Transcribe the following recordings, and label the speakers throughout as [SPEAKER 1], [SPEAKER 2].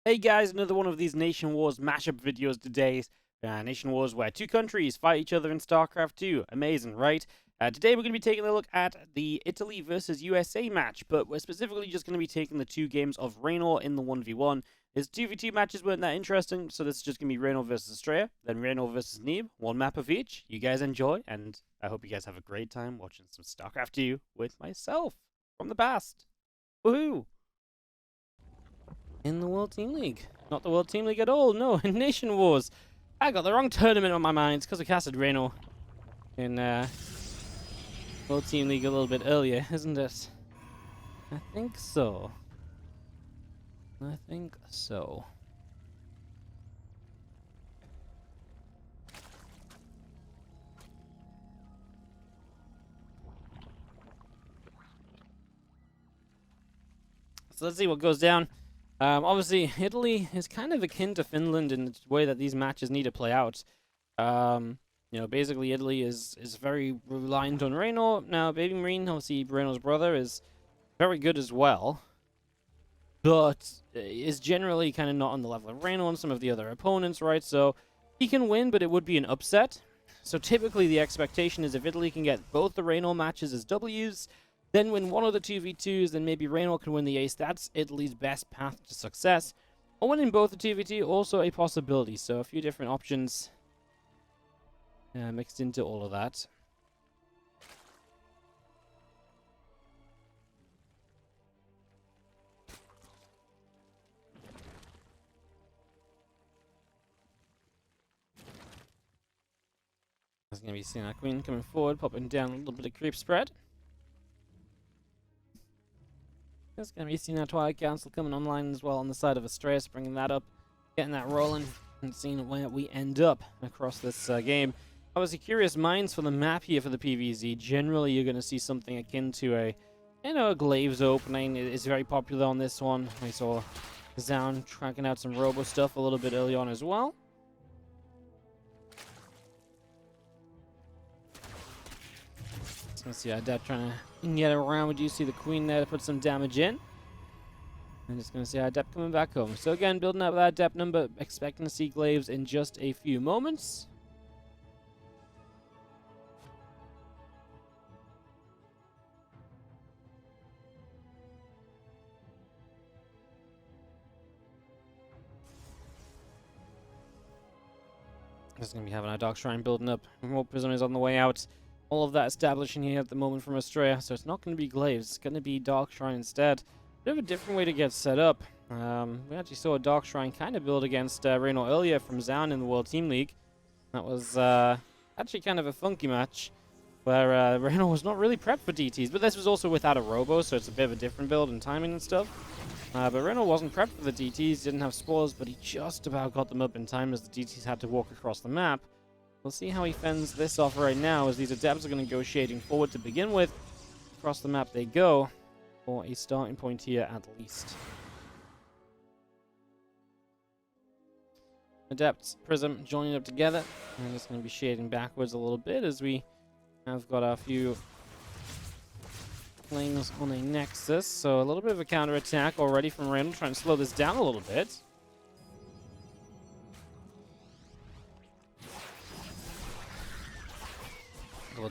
[SPEAKER 1] Hey guys, another one of these Nation Wars mashup videos today. Nation Wars where two countries fight each other in StarCraft 2. Amazing, right? Today we're going to be taking a look at the Italy versus USA match, but we're specifically just going to be taking the two games of Reynor in the 1v1. His 2v2 matches weren't that interesting, so this is just going to be Reynor versus Astrea, then Reynor versus Neeb, one map of each. You guys enjoy, and I hope you guys have a great time watching some StarCraft 2 with myself from the past. Woohoo! In the World Team League. Not the World Team League at all, no, in Nation Wars. I got the wrong tournament on my mind. It's because I casted Reynor in World Team League a little bit earlier, isn't it? I think so. I think so. So let's see what goes down. Obviously, Italy is kind of akin to Finland in the way that these matches need to play out. Basically, Italy is very reliant on Reynor. Now, Baby Marine, obviously, Reynor's brother, is very good as well, but is generally kind of not on the level of Reynor and some of the other opponents, right? So he can win, but it would be an upset. So typically, the expectation is if Italy can get both the Reynor matches as Ws, then win one of the 2v2s, then maybe Reynor can win the ace. That's Italy's best path to success. Or winning both the 2v2, also a possibility. So a few different options mixed into all of that. There's going to be seeing our queen coming forward, popping down a little bit of creep spread. There's going to be seeing our Twilight Council coming online as well on the side of Astrea, bringing that up, getting that rolling, and seeing where we end up across this game. Obviously, Curious Minds for the map here for the PvZ. Generally, you're going to see something akin to a Glaives opening. It's very popular on this one. We saw Zound tracking out some Robo stuff a little bit early on as well. Let's see Adept trying to get around. We do see the queen there to put some damage in. I'm just going to see Adept coming back home. So again, building up that Adept number, expecting to see Glaives in just a few moments. Just going to be having our Dark Shrine building up. More prisoners on the way out. All of that establishing here at the moment from Astrea, so it's not going to be Glaives, it's going to be Dark Shrine instead. Bit of a different way to get set up. We actually saw a Dark Shrine kind of build against Reynor earlier from Zound in the World Team League. That was actually kind of a funky match, where Reynor was not really prepped for DTs, but this was also without a Robo, so it's a bit of a different build and timing and stuff. But Reynor wasn't prepped for the DTs, didn't have spores, but he just about got them up in time as the DTs had to walk across the map. We'll see how he fends this off right now, as these Adepts are going to go shading forward to begin with. Across the map they go, for a starting point here at least. Adepts, Prism joining up together. And it's going to be shading backwards a little bit as we have got a few flings on a Nexus. So a little bit of a counter-attack already from Reynor, trying to slow this down a little bit.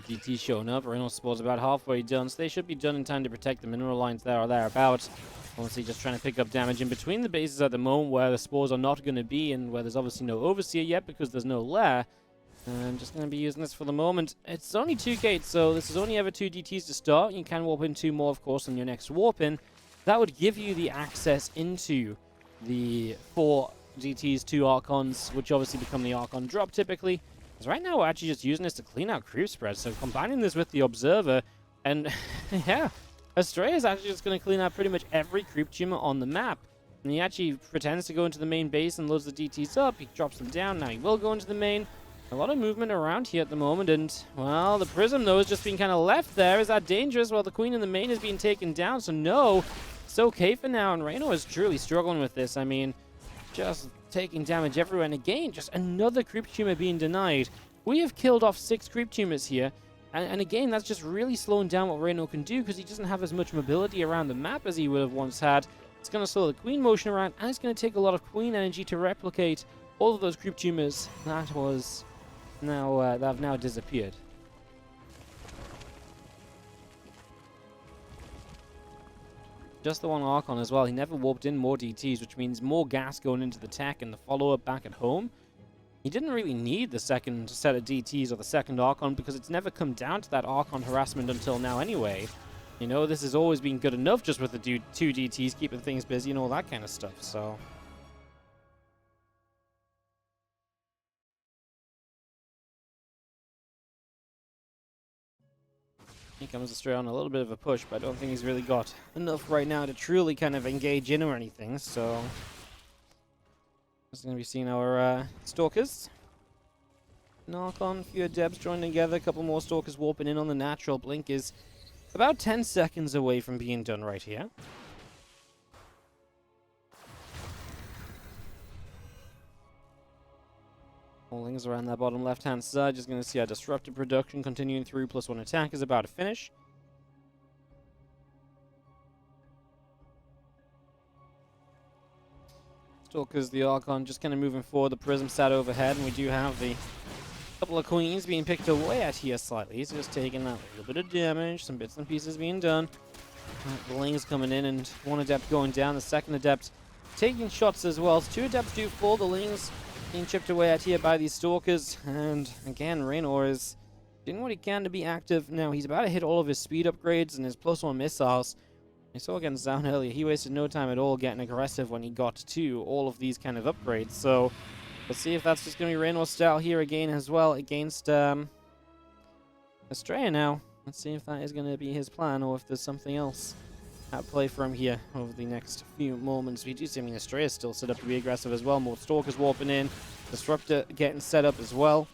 [SPEAKER 1] DT showing up. Reynor spawns about halfway done, so they should be done in time to protect the mineral lines there or thereabouts. Obviously just trying to pick up damage in between the bases at the moment where the spores are not going to be and where there's obviously no Overseer yet because there's no lair. And just going to be using this for the moment. It's only 2 gates, so this is only ever 2 DTs to start. You can warp in 2 more, of course, on your next warp in. That would give you the access into the 4 DTs, 2 Archons, which obviously become the Archon drop typically. Because right now we're actually just using this to clean out creep spread. So combining this with the Observer, and yeah, Astrea is actually just going to clean out pretty much every creep tumor on the map. And he actually pretends to go into the main base and loads the DTs up. He drops them down. Now he will go into the main. A lot of movement around here at the moment. And, well, the Prism, though, is just being kind of left there. Is that dangerous? Well, the Queen in the main is being taken down. So, no, it's okay for now. And Reynor is truly struggling with this. I mean, just taking damage everywhere. And again, just another creep tumor being denied. We have killed off 6 creep tumors here. And again, that's just really slowing down what Reynor can do because he doesn't have as much mobility around the map as he would have once had. It's going to slow the Queen motion around, and it's going to take a lot of Queen energy to replicate all of those group tumors that was now that have now disappeared. Just the one Archon as well. He never warped in more DTs, which means more gas going into the tech and the follow-up back at home. He didn't really need the second set of DTs or the second Archon because it's never come down to that Archon harassment until now anyway. You know, this has always been good enough just with the two DTs, keeping things busy and all that kind of stuff, so... Here comes Astrea on a little bit of a push, but I don't think he's really got enough right now to truly kind of engage in or anything, so... Just going to be seeing our Stalkers. Archon, a few Adepts joining together, a couple more Stalkers warping in on the natural. Blink is about 10 seconds away from being done right here. Holdings around that bottom left-hand side. Just going to see our disruptive production continuing through. +1 attack is about to finish. Stalkers, the Archon, just kind of moving forward. The Prism sat overhead, and we do have the couple of Queens being picked away at here slightly. So just taking that little bit of damage. Some bits and pieces being done. The Ling's coming in, and one Adept going down. The second Adept taking shots as well. So 2 Adepts do fall. The Ling's being chipped away at here by these Stalkers, and again, Reynor is doing what he can to be active. Now, he's about to hit all of his speed upgrades and his +1 missiles. I saw against Zaun earlier, he wasted no time at all getting aggressive when he got to all of these kind of upgrades. So, let's see if that's just going to be Reynor's style here again as well against Astrea now. Let's see if that is going to be his plan or if there's something else at play for him here over the next few moments. We do see, I mean, Astrea is still set up to be aggressive as well. More Stalkers warping in. Disruptor getting set up as well.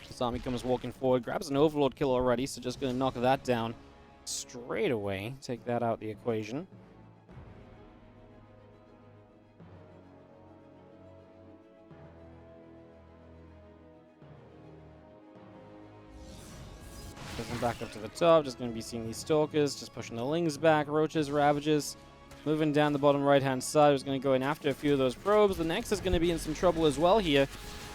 [SPEAKER 1] This army comes walking forward. Grabs an Overlord kill already, so just going to knock that down straight away. Take that out the equation. Back up to the top, just going to be seeing these Stalkers, just pushing the Lings back, Roaches, Ravages, moving down the bottom right-hand side. Who's going to go in after a few of those probes. The Nexus is going to be in some trouble as well here,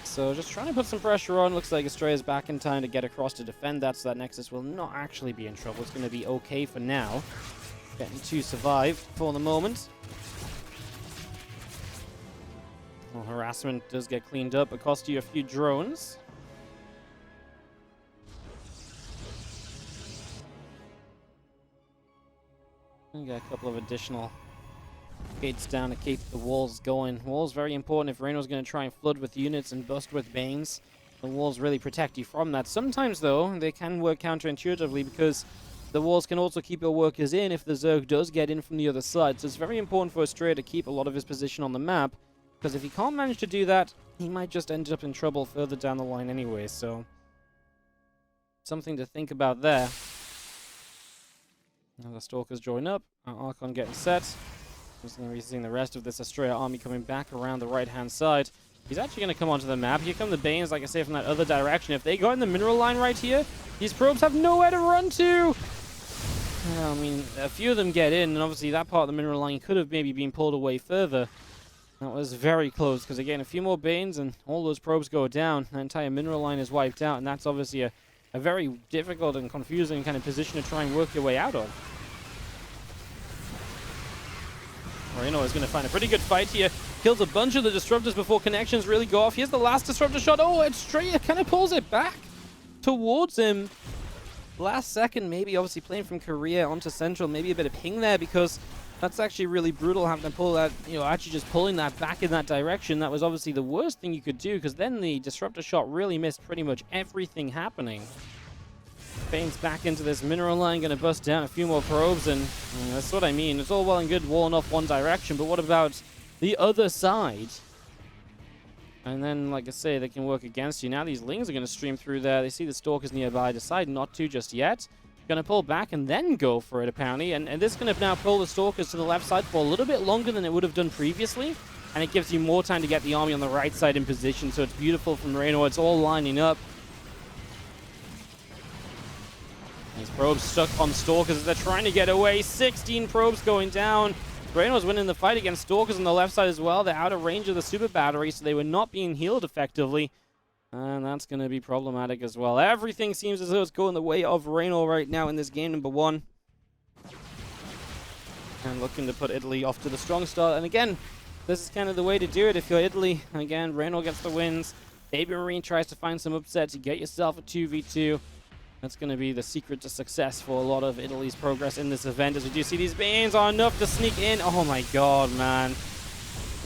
[SPEAKER 1] so just trying to put some pressure on. Looks like Astrea is back in time to get across to defend that, so that Nexus will not actually be in trouble. It's going to be okay for now. Getting to survive for the moment. Well, harassment does get cleaned up. It costs you a few drones. We got a couple of additional gates down to keep the walls going. Walls very important if Reynor's going to try and flood with units and bust with Banes. The walls really protect you from that. Sometimes, though, they can work counterintuitively because the walls can also keep your workers in if the Zerg does get in from the other side. So it's very important for Astrea to keep a lot of his position on the map, because if he can't manage to do that, he might just end up in trouble further down the line anyway. So something to think about there. Now the Stalkers join up. Archon getting set. Just going to be seeing the rest of this Astrea army coming back around the right-hand side. He's actually going to come onto the map. Here come the Banes, like I say, from that other direction. If they go in the mineral line right here, these probes have nowhere to run to. I mean, a few of them get in, and obviously that part of the mineral line could have maybe been pulled away further. That was very close, because again, a few more Banes and all those probes go down. The entire mineral line is wiped out, and that's obviously a very difficult and confusing kind of position to try and work your way out of. Reynor is going to find a pretty good fight here. Kills a bunch of the disruptors before connections really go off. Here's the last disruptor shot. Oh, Astrea kind of pulls it back towards him. Last second, maybe obviously playing from Korea onto Central. Maybe a bit of ping there, because that's actually really brutal having to pull that, you know, actually just pulling that back in that direction. That was obviously the worst thing you could do, because then the disruptor shot really missed pretty much everything happening. Bane's back into this mineral line, going to bust down a few more probes, and that's what I mean. It's all well and good walling off one direction, but what about the other side? And then, like I say, they can work against you. Now these Lings are going to stream through there. They see the Stalkers nearby, decide not to just yet. Going to pull back and then go for it, apparently. And this is going to now pull the Stalkers to the left side for a little bit longer than it would have done previously. And it gives you more time to get the army on the right side in position, so it's beautiful from Reynor. It's all lining up. These probes stuck on Stalkers as they're trying to get away. 16 probes going down. Reynor's winning the fight against Stalkers on the left side as well. They're out of range of the super battery, so they were not being healed effectively. And that's going to be problematic as well. Everything seems as though it's going the way of Reynor right now in this game number 1. And looking to put Italy off to the strong start. And again, this is kind of the way to do it if you're Italy. Again, Reynor gets the wins. Baby Marine tries to find some upsets. You get yourself a 2v2. That's going to be the secret to success for a lot of Italy's progress in this event. As we do see these Banes are enough to sneak in. Oh my god, man.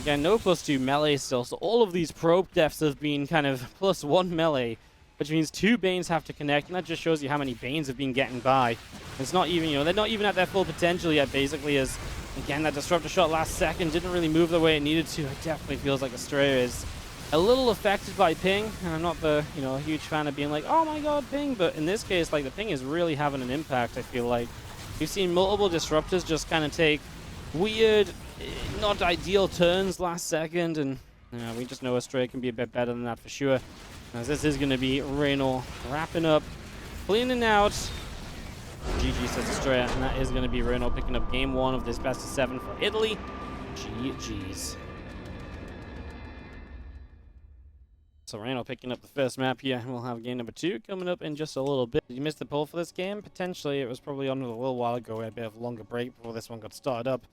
[SPEAKER 1] Again, no +2 melee still. So all of these probe deaths have been kind of +1 melee, which means 2 Banes have to connect. And that just shows you how many Banes have been getting by. It's not even, they're not even at their full potential yet, basically, as, again, that disruptor shot last second didn't really move the way it needed to. It definitely feels like Astrea is a little affected by ping, and I'm not the, huge fan of being like, oh my god, ping, but in this case, like, the ping is really having an impact, I feel like. We've seen multiple disruptors just kind of take weird, not ideal turns last second, and we just know Astrea can be a bit better than that for sure. As this is going to be Reynor wrapping up, cleaning out. GG says Astrea, and that is going to be Reynor picking up game 1 of this best of 7 for Italy. GG's. So Reynor picking up the first map here. We'll have game number 2 coming up in just a little bit. Did you miss the poll for this game? Potentially. It was probably on a little while ago. We had a bit of a longer break before this one got started up.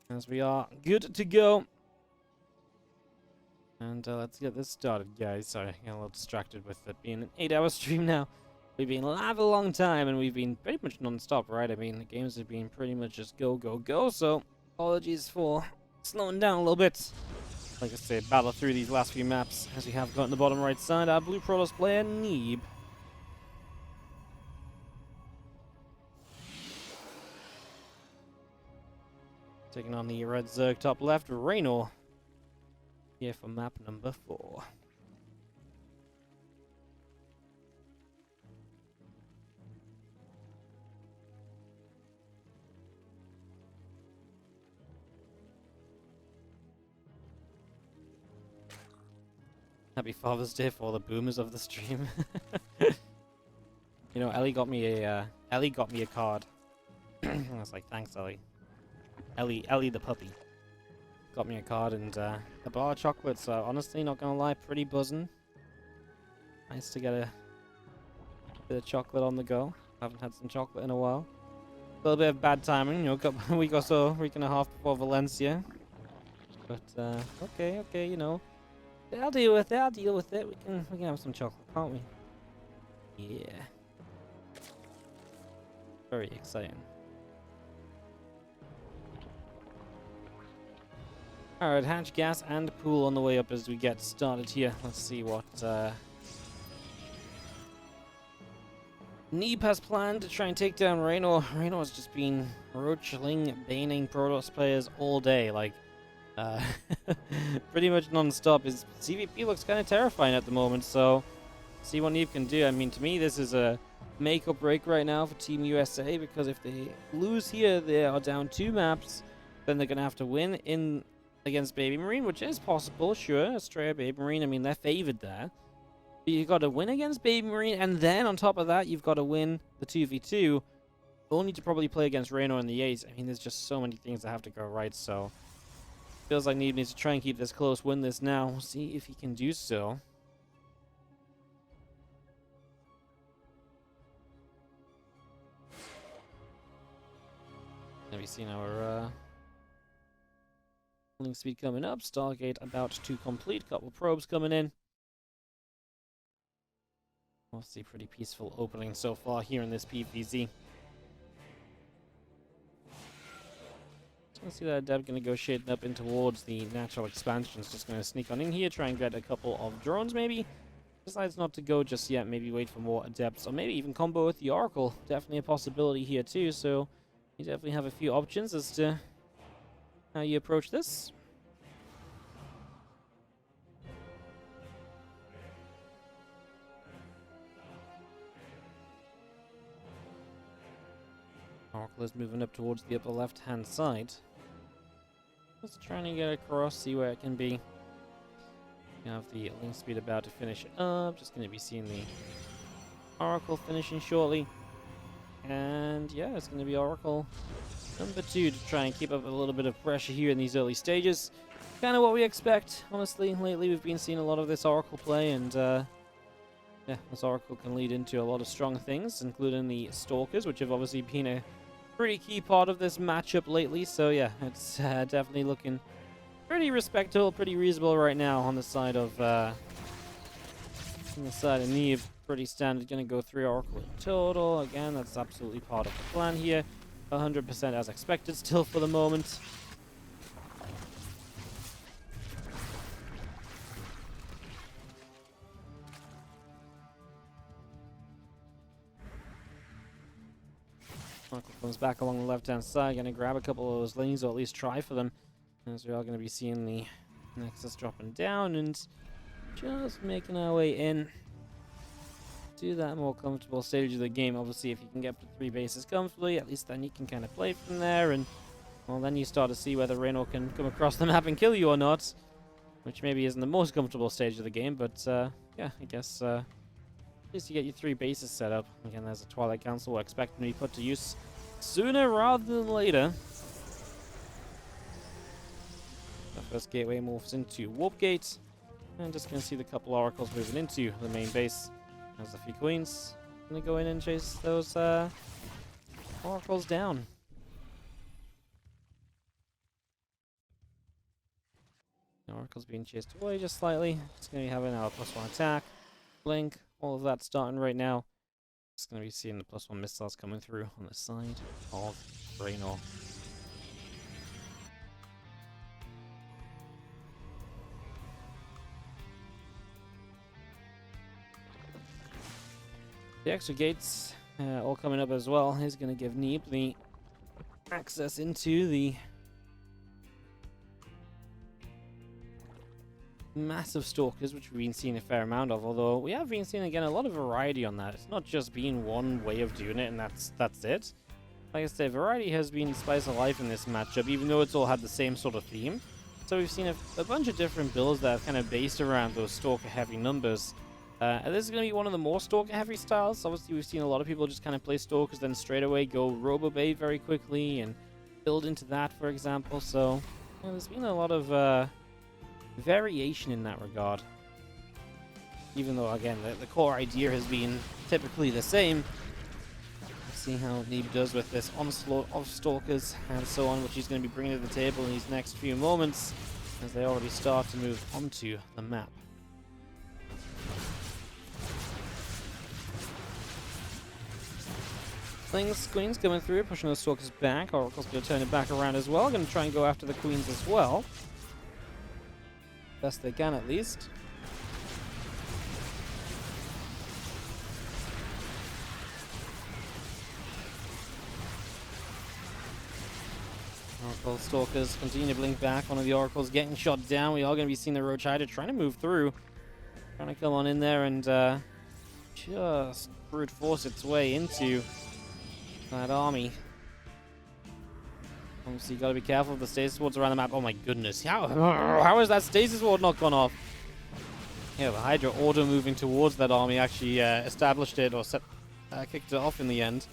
[SPEAKER 1] As we are good to go. And let's get this started, guys. Sorry, I got a little distracted with it being an 8-hour stream now. We've been live a long time, and we've been pretty much non-stop, right? I mean, the games have been pretty much just go, go, go. So apologies for slowing down a little bit. Like I say, battle through these last few maps as we have got on the bottom right side our blue Protoss player, Neeb. Taking on the red Zerg top left, Reynor. Here for map number 4. Happy Father's Day for all the boomers of the stream. Ellie got me a card. I was like, thanks, Ellie. Ellie the puppy got me a card and a bar of chocolate. So honestly, not gonna lie, pretty buzzing. Nice to get a bit of chocolate on the go. Haven't had some chocolate in a while. A little bit of bad timing, a week or so, week and a half before Valencia. But okay, I'll deal with it. We can have some chocolate, can't we? Yeah. Very exciting. Alright, hatch, gas, and pool on the way up as we get started here. Let's see what Neeb has planned to try and take down Reynor. Reynor's just been roachling, baning Protoss players all day. Like, pretty much non-stop. His ZvP looks kind of terrifying at the moment, so see what Neeb can do. I mean, to me, this is a make or break right now for Team USA, because if they lose here, they are down 2 maps. Then they're going to have to win in against Baby Marine, which is possible, sure. Astrea, Baby Marine, I mean, they're favored there. But you've got to win against Baby Marine, and then on top of that, you've got to win the 2v2. You'll need to probably play against Reynor in the 8. I mean, there's just so many things that have to go right, so feels like Neeb needs to try and keep this close, win this now. We'll see if he can do so. Have you seen our link speed coming up? Stargate about to complete. Couple probes coming in. Mostly pretty peaceful opening so far here in this PvZ. Let's see that Deb going to go shading up in towards the natural expansions. Just going to sneak on in here, try and get a couple of drones maybe. Decides not to go just yet, maybe wait for more adepts, or maybe even combo with the Oracle. Definitely a possibility here too, so you definitely have a few options as to how you approach this. Oracle is moving up towards the upper left-hand side. Just trying to get across, see where it can be. You have the link speed about to finish up. Just going to be seeing the Oracle finishing shortly. And yeah, it's going to be Oracle number 2 to try and keep up a little bit of pressure here in these early stages. Kind of what we expect, honestly. Lately we've been seeing a lot of this Oracle play, and yeah, this Oracle can lead into a lot of strong things, including the Stalkers, which have obviously been a pretty key part of this matchup lately. So yeah, it's definitely looking pretty respectable, pretty reasonable right now on the side of Neeb. Pretty standard, going to go 3 Oracle in total. Again, that's absolutely part of the plan here. 100% as expected still for the moment. Oracle comes back along the left-hand side, going to grab a couple of those lanes, or at least try for them, as we are going to be seeing the Nexus dropping down and just making our way in to that more comfortable stage of the game. Obviously, if you can get to 3 bases comfortably, at least then you can kind of play from there, and well, then you start to see whether Reynor can come across the map and kill you or not, which maybe isn't the most comfortable stage of the game, but yeah, I guess at least you get your 3 bases set up. Again, there's a Twilight Council we're expecting to be put to use sooner rather than later. The first gateway morphs into Warp Gate, and just going to see the couple Oracles moving into the main base. There's a few Queens. Going to go in and chase those Oracles down. The Oracle's being chased away just slightly. It's going to be having our +1 attack, blink, all of that starting right now. It's going to be seeing the +1 missiles coming through on the side of Reynor. The extra gates all coming up as well is going to give Neeb the access into the massive Stalkers, which we've been seeing a fair amount of, although we have been seeing, again, a lot of variety on that. It's not just been one way of doing it, and that's it. Like I said, variety has been the spice of life in this matchup, even though it's all had the same sort of theme. So we've seen a bunch of different builds that are kind of based around those Stalker-heavy numbers. And this is going to be one of the more Stalker-heavy styles. Obviously, we've seen a lot of people just kind of play Stalkers, then straight away go Robo-Bait very quickly and build into that, for example. So yeah, there's been a lot of variation in that regard. Even though, again, the core idea has been typically the same. Let's see how Neeb does with this onslaught of Stalkers and so on, which he's going to be bringing to the table in these next few moments, as they already start to move onto the map. Queens coming through, pushing those Stalkers back. Oracle's going to turn it back around as well. Going to try and go after the Queens as well. Best they can, at least. Oracle Stalkers continue to blink back. One of the Oracles getting shot down. We are going to be seeing the Roach Hydra trying to move through. Trying to come on in there and just brute force its way into that army. Obviously, you got to be careful of the stasis wards around the map. Oh my goodness, how has that stasis ward not gone off? Yeah, the Hydra auto moving towards that army actually established it, or kicked it off in the end.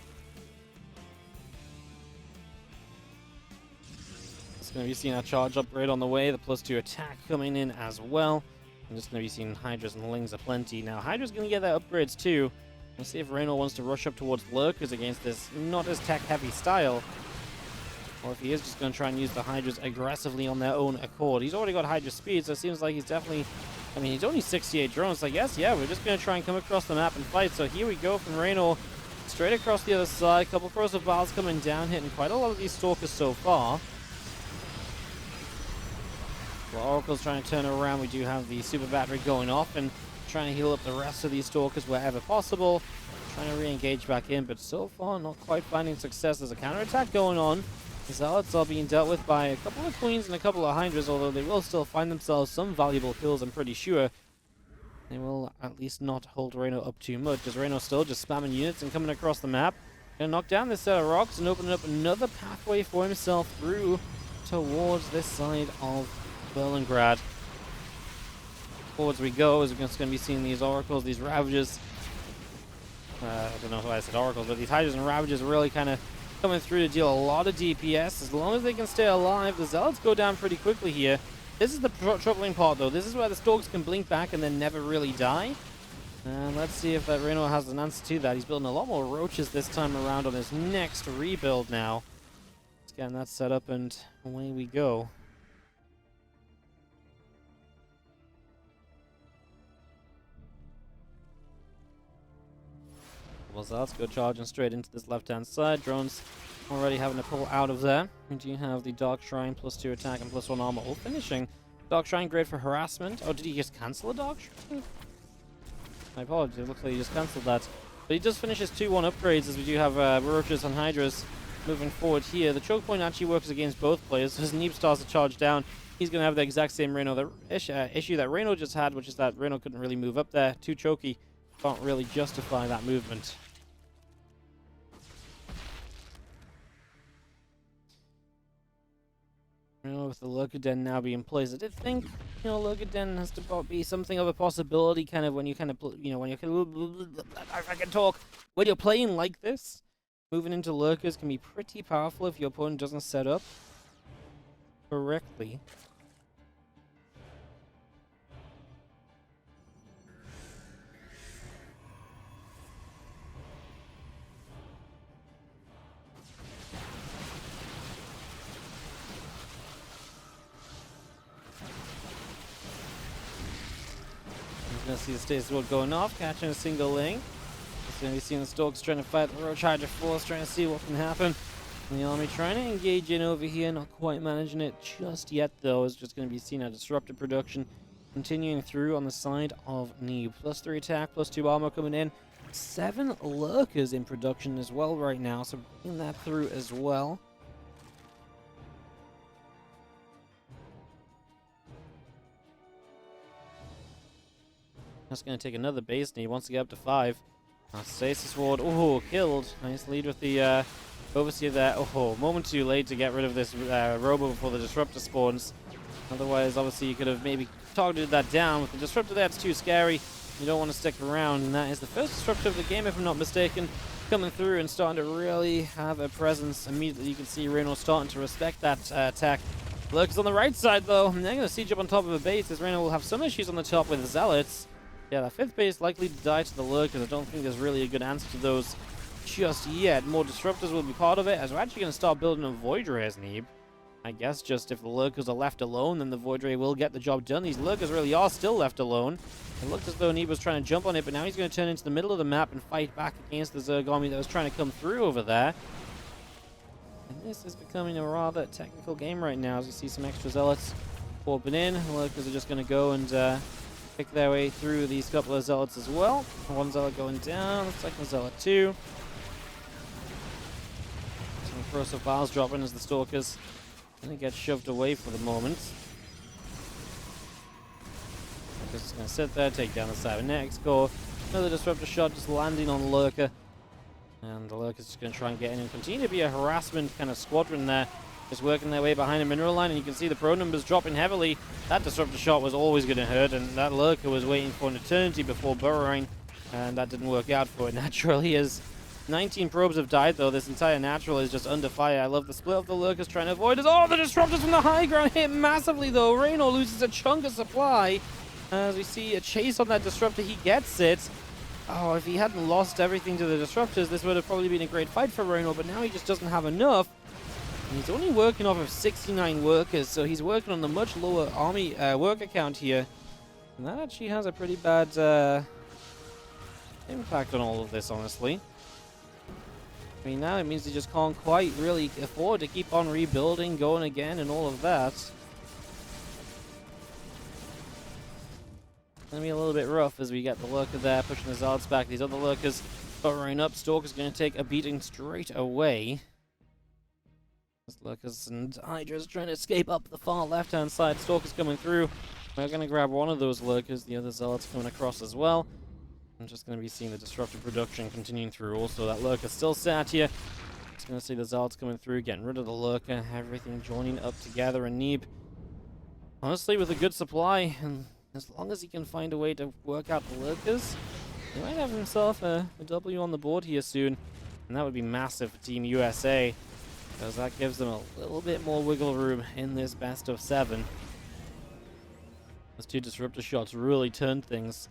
[SPEAKER 1] It's going to be seeing a charge upgrade on the way, the +2 attack coming in as well. I'm just going to be seeing Hydras and Lings aplenty. Now, Hydra's going to get their upgrades too. Let's see if Reynor wants to rush up towards Lurkers against this not as tech-heavy style, or if he is just going to try and use the Hydras aggressively on their own accord. He's already got Hydra speed, so it seems like he's definitely... I mean, he's only 68 drones. Like, yes, yeah, we're just going to try and come across the map and fight. So here we go from Reynor, straight across the other side. A couple of corrosive vials coming down, hitting quite a lot of these Stalkers so far. While Oracle's trying to turn it around, we do have the super battery going off and trying to heal up the rest of these Stalkers wherever possible. Trying to re-engage back in, but so far not quite finding success. There's a counterattack going on. The Zealots are being dealt with by a couple of Queens and a couple of Hydras, although they will still find themselves some valuable kills, I'm pretty sure. They will at least not hold Reynor up too much, because Reynor's still just spamming units and coming across the map. Gonna knock down this set of rocks and opening up another pathway for himself through towards this side of Berlingrad. Forwards we go, as we're just going to be seeing these Oracles, these Ravagers, I don't know why I said oracles, but these Hydras and Ravages are really kind of coming through to deal a lot of DPS. As long as they can stay alive, the Zealots go down pretty quickly here. This is the troubling part, though. This is where the Stalks can blink back and then never really die. And let's see if that Reynor has an answer to that. He's building a lot more roaches this time around on his next rebuild now. Let's get that set up and away we go. Well, so let's go charging straight into this left-hand side. Drones already having to pull out of there. We do have the Dark Shrine, +2 attack and +1 armor, all finishing. Dark Shrine, great for harassment. Oh, did he just cancel a Dark Shrine? My apologies, it looks like he just cancelled that. But he does finish his 2-1 upgrades, as we do have Roaches and Hydras moving forward here. The choke point actually works against both players, so as Neeb starts to charge down, he's going to have the exact same Reynor issue that Reynor just had, which is that Reynor couldn't really move up there. Too choky, can't really justify that movement. With the Lurker Den now being placed, I did think, Lurker Den has to be something of a possibility, kind of when you when you're if I can talk, when you're playing like this, moving into Lurkers can be pretty powerful if your opponent doesn't set up correctly. Gonna see the Stasis Sword going off, catching a single link. It's gonna be seeing the Stalks trying to fight the Roach Hydra Force, trying to see what can happen. And the army trying to engage in over here, not quite managing it just yet though. It's just gonna be seeing a disrupted production continuing through on the side of Neeb. +3 attack, +2 armor coming in. 7 Lurkers in production as well right now, so bringing that through as well. That's going to take another base, and he wants to get up to 5. Stasis Ward, oh, killed. Nice lead with the Overseer there. Oh, moment too late to get rid of this Robo before the Disruptor spawns. Otherwise, obviously, you could have maybe targeted that down. With the Disruptor there, it's too scary. You don't want to stick around, and that is the first Disruptor of the game, if I'm not mistaken, coming through and starting to really have a presence. Immediately, you can see Reynor starting to respect that attack. Lurkers on the right side, though. And they're going to siege up on top of a base, as Reynor will have some issues on the top with Zealots. Yeah, that 5th base likely to die to the Lurkers. I don't think there's really a good answer to those just yet. More Disruptors will be part of it, as we're actually going to start building a Void Ray as Neeb. I guess just if the Lurkers are left alone, then the Void Ray will get the job done. These Lurkers really are still left alone. It looked as though Neeb was trying to jump on it, but now he's going to turn into the middle of the map and fight back against the Zerg army that was trying to come through over there. And this is becoming a rather technical game right now, as you see some extra Zealots popping in. The Lurkers are just going to go and pick their way through these couple of Zealots as well. One Zealot going down, the second Zealot too. Some corrosive files dropping as the Stalkers gonna get shoved away for the moment. Just gonna sit there, take down the Cybernetics core. Another Disruptor shot just landing on Lurker. And the Lurker's just gonna try and get in and continue to be a harassment kind of squadron there. Just working their way behind a mineral line, and you can see the pro numbers dropping heavily. That Disruptor shot was always going to hurt, and that Lurker was waiting for an eternity before burrowing, and that didn't work out for it naturally. As 19 probes have died, though, this entire natural is just under fire. I love the split of the Lurkers trying to avoid it. Oh, the Disruptors from the high ground hit massively, though. Reynor loses a chunk of supply. As we see a chase on that Disruptor, he gets it. Oh, if he hadn't lost everything to the Disruptors, this would have probably been a great fight for Reynor, but now he just doesn't have enough. And he's only working off of 69 workers, so he's working on the much lower army worker count here. And that actually has a pretty bad impact on all of this, honestly. I mean, now it means he just can't quite really afford to keep on rebuilding, going again, and all of that. It's going to be a little bit rough as we get the Lurker there, pushing the Zealots back. These other Lurkers burrowing up. Stalker's going to take a beating straight away. Lurkers and Hydra's trying to escape up the far left-hand side. Stalker's coming through. We're going to grab one of those Lurkers. The other Zealot's coming across as well. I'm just going to be seeing the Disruptive production continuing through. Also, that Lurker's still sat here. Just going to see the Zealots coming through, getting rid of the Lurker. Everything joining up together. And Neeb, honestly, with a good supply, and as long as he can find a way to work out the Lurkers, He might have himself a W on the board here soon, and that would be massive for Team USA, because that gives them a little bit more wiggle room in this best of 7. Those 2 disruptor shots really turned things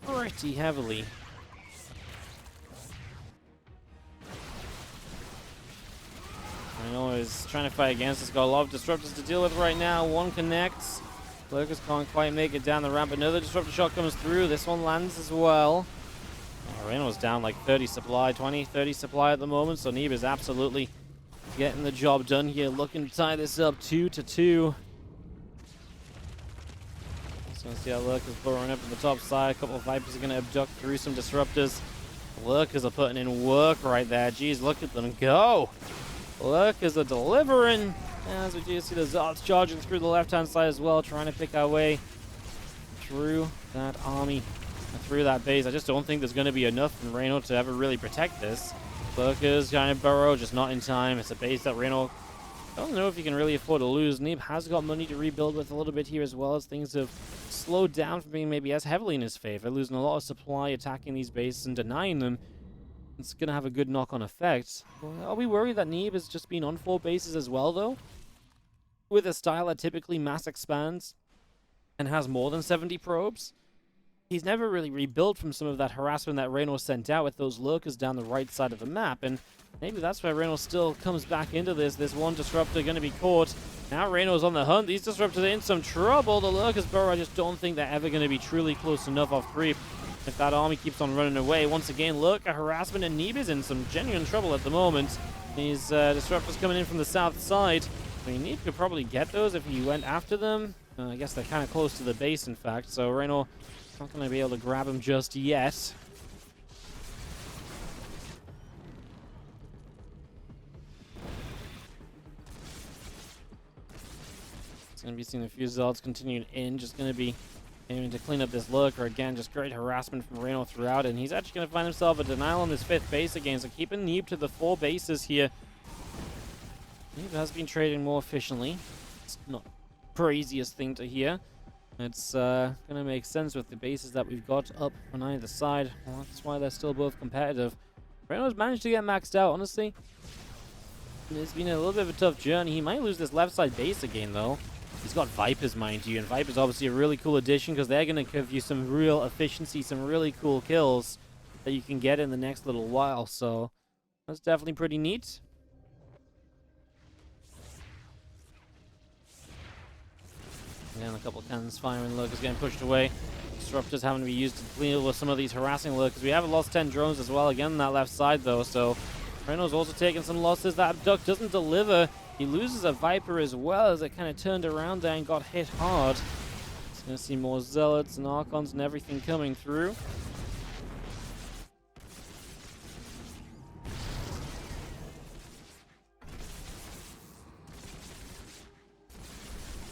[SPEAKER 1] pretty heavily. Reynor is trying to fight against. He's got a lot of disruptors to deal with right now. One connects. Lurkers can't quite make it down the ramp. Another disruptor shot comes through. This one lands as well. Oh, Reynor's down like 30 supply, 20, 30 supply at the moment. So Neeb is absolutely getting the job done here. Looking to tie this up 2-2. Just gonna see how Lurkers burrowing up to the top side. A couple of Vipers are gonna abduct through some disruptors. Lurkers are putting in work right there. Jeez, look at them go. Lurkers are delivering. As we do see the Zarts charging through the left-hand side as well, trying to pick our way through that army, through that base. I just don't think there's going to be enough in Reynor to ever really protect this. Lurkers trying to burrow, just not in time. It's a base that Reynor, I don't know if he can really afford to lose. Neeb has got money to rebuild with a little bit here as well, as things have slowed down from being maybe as heavily in his favor, losing a lot of supply, attacking these bases and denying them. It's going to have a good knock-on effect. Well, are we worried that Neeb has just been on 4 bases as well, though? With a style that typically mass expands and has more than 70 probes? He's never really rebuilt from some of that harassment that Reynor sent out with those lurkers down the right side of the map, and maybe that's where Reynor still comes back into this. This one disruptor going to be caught. Now Reynor's on the hunt. These disruptors are in some trouble. The lurkers burrow, I just don't think they're ever going to be truly close enough off creep. If that army keeps on running away, once again, lurker harassment, and Neeb is in some genuine trouble at the moment. These disruptors coming in from the south side. I mean, Neeb could probably get those if he went after them. I guess they're kind of close to the base, in fact, so Reynor not going to be able to grab him just yet. It's going to be seeing a few Zealots continuing in, just going to be aiming to clean up this lurker again. Just great harassment from Reynor throughout, and he's actually going to find himself a denial on this 5th base again, so keeping Neeb to the 4 bases here. Neeb has been trading more efficiently. It's not the craziest thing to hear. It's going to make sense with the bases that we've got up on either side. Well, that's why they're still both competitive. Reynor's managed to get maxed out, honestly. It's been a little bit of a tough journey. He might lose this left side base again, though. He's got Vipers, mind you, and Vipers obviously a really cool addition because they're going to give you some real efficiency, some really cool kills that you can get in the next little while. So that's definitely pretty neat. And a couple of cannons firing, lurkers getting pushed away. Disruptors having to be used to deal with some of these harassing lurkers. We have lost 10 drones as well, again on that left side though, so Reynor's also taking some losses. That abduct doesn't deliver. He loses a Viper as well as it kind of turned around there and got hit hard. He's going to see more Zealots and Archons and everything coming through.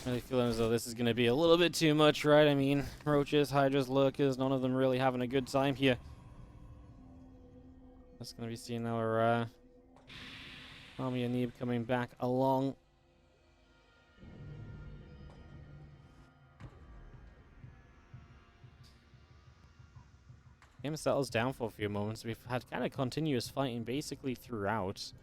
[SPEAKER 1] I really feel as though this is going to be a little bit too much, right? I mean, Roaches, Hydras, Lurkers, none of them really having a good time here. That's going to be seeing our army of Neeb coming back along. Game settles down for a few moments. We've had kind of continuous fighting basically throughout.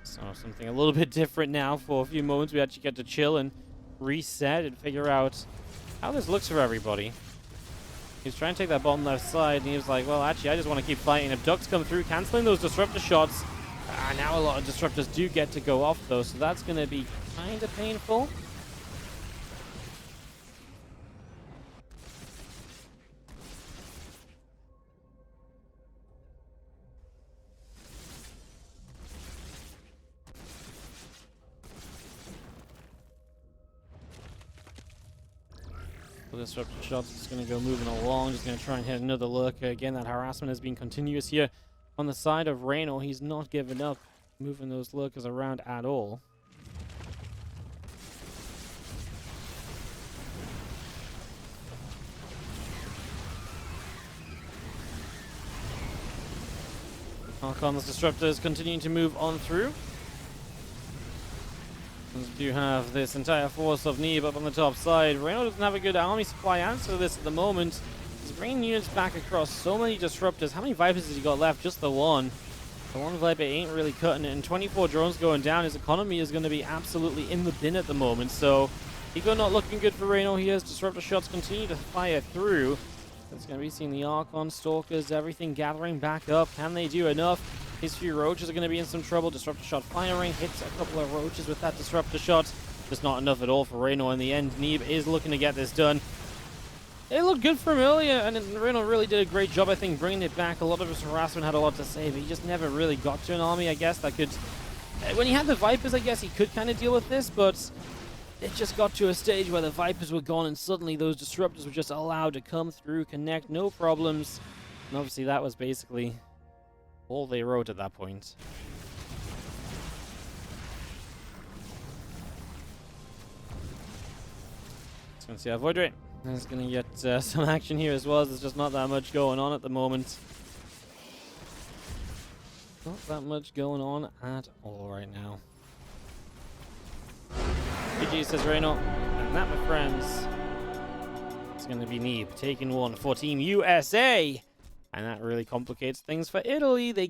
[SPEAKER 1] So something a little bit different now. For a few moments we actually get to chill and reset and figure out how this looks for everybody. He's trying to take that bottom left side, and he was like, well, actually, I just want to keep fighting. Abducts come through, canceling those disruptor shots. Now a lot of disruptors do get to go off, though, so that's going to be kind of painful. Disruptor shots just going to go moving along, just going to try and hit another lurker. Again, that harassment has been continuous here on the side of Reynor. He's not giving up moving those lurkers around at all. Archon's disruptors continuing to move on through. We do have this entire force of Neeb up on the top side. Reynor doesn't have a good army supply answer to this at the moment. He's bringing units back across so many disruptors. How many Vipers has he got left? Just the one. The one Viper ain't really cutting it, and 24 drones going down. His economy is going to be absolutely in the bin at the moment, so Eco not looking good for Reynor. He has disruptor shots continue to fire through. It's going to be seeing the Archon, Stalkers, everything gathering back up. Can they do enough? His few Roaches are going to be in some trouble. Disruptor shot firing, hits a couple of Roaches with that disruptor shot. Just not enough at all for Reynor in the end. Neeb is looking to get this done. It looked good for him earlier, and Reynor really did a great job, I think, bringing it back. A lot of his harassment had a lot to say, but he just never really got to an army, I guess, that could... When he had the Vipers, I guess he could kind of deal with this, but it just got to a stage where the Vipers were gone, and suddenly those disruptors were just allowed to come through, connect, no problems. And obviously that was basically all they wrote at that point. Just gonna see our Void Ray. He's gonna get some action here as well, as there's just not that much going on at the moment. Not that much going on at all right now. GG, says Reynor. And that, my friends, is going to be Neeb taking one for Team USA. And that really complicates things for Italy. They